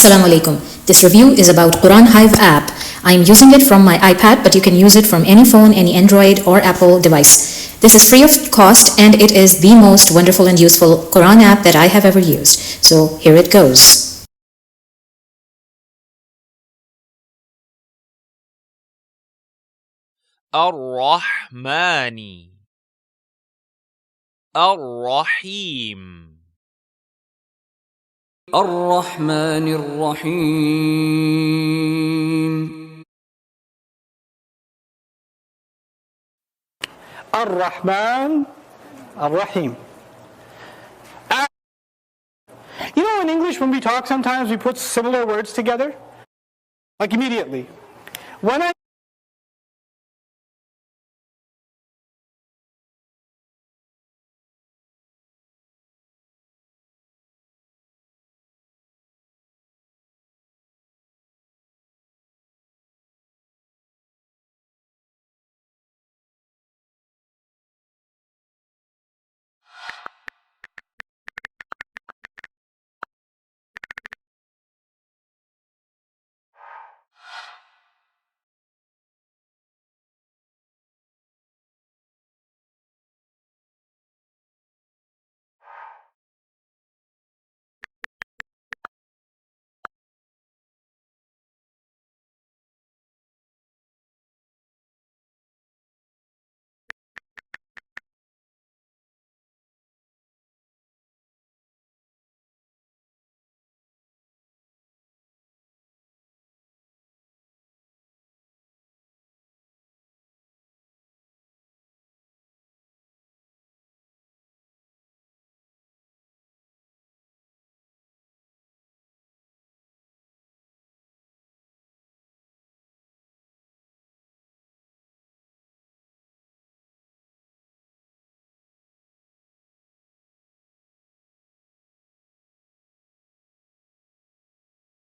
Assalamu alaikum. This review is about QuranHive app. I am using it from my iPad, but you can use it from any phone, any Android or Apple device. This is free of cost and it is the most wonderful and useful Quran app that I have ever used. So here it goes. الرحمن الرحيم الرحمن الرحيم الرحمن الرحيم. You know, in English when we talk sometimes we put similar words together, like immediately. When I